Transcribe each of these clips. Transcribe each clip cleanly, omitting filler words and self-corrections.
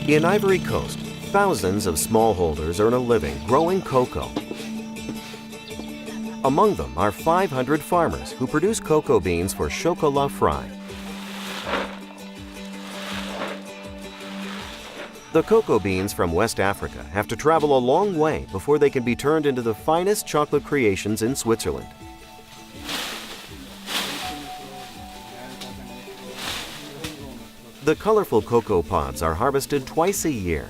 In Ivory Coast, thousands of smallholders earn a living growing cocoa. Among them are 500 farmers who produce cocoa beans for Chocolat Frey. The cocoa beans from West Africa have to travel a long way before they can be turned into the finest chocolate creations in Switzerland. The colorful cocoa pods are harvested twice a year.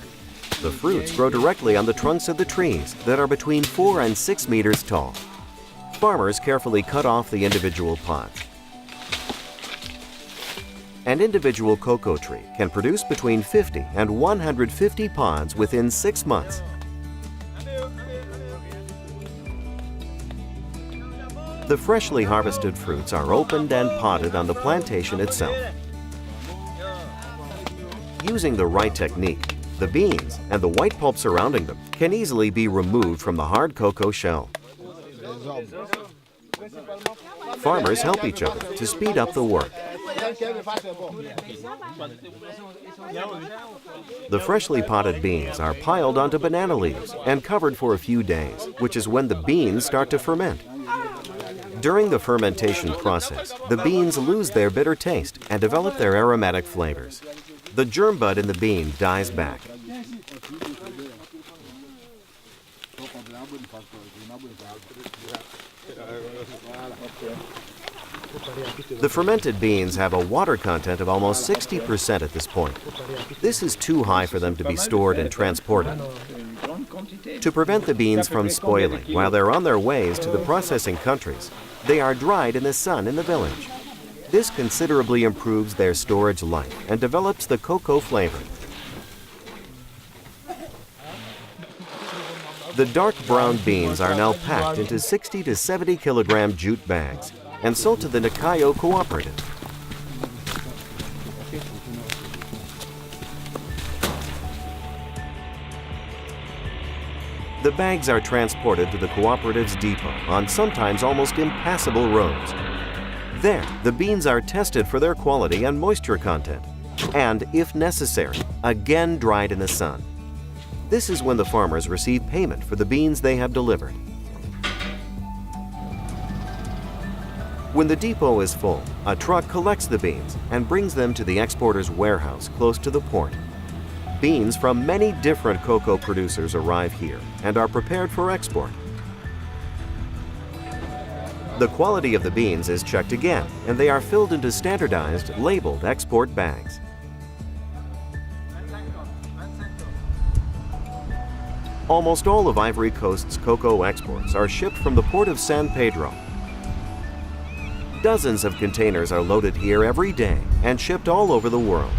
The fruits grow directly on the trunks of the trees that are between 4 and 6 meters tall. Farmers carefully cut off the individual pods. An individual cocoa tree can produce between 50 and 150 pods within 6 months. The freshly harvested fruits are opened and potted on the plantation itself. Using the right technique, the beans and the white pulp surrounding them can easily be removed from the hard cocoa shell. Farmers help each other to speed up the work. The freshly potted beans are piled onto banana leaves and covered for a few days, which is when the beans start to ferment. During the fermentation process, the beans lose their bitter taste and develop their aromatic flavors. The germ bud in the bean dies back. The fermented beans have a water content of almost 60% at this point. This is too high for them to be stored and transported. To prevent the beans from spoiling while they're on their ways to the processing countries, they are dried in the sun in the village. This considerably improves their storage life and develops the cocoa flavor. The dark brown beans are now packed into 60 to 70 kilogram jute bags and sold to the Nikayo cooperative. The bags are transported to the cooperative's depot on sometimes almost impassable roads. There, the beans are tested for their quality and moisture content, and, if necessary, again dried in the sun. This is when the farmers receive payment for the beans they have delivered. When the depot is full, a truck collects the beans and brings them to the exporter's warehouse close to the port. Beans from many different cocoa producers arrive here and are prepared for export. The quality of the beans is checked again, and they are filled into standardized, labeled export bags. Almost all of Ivory Coast's cocoa exports are shipped from the port of San Pedro. Dozens of containers are loaded here every day and shipped all over the world.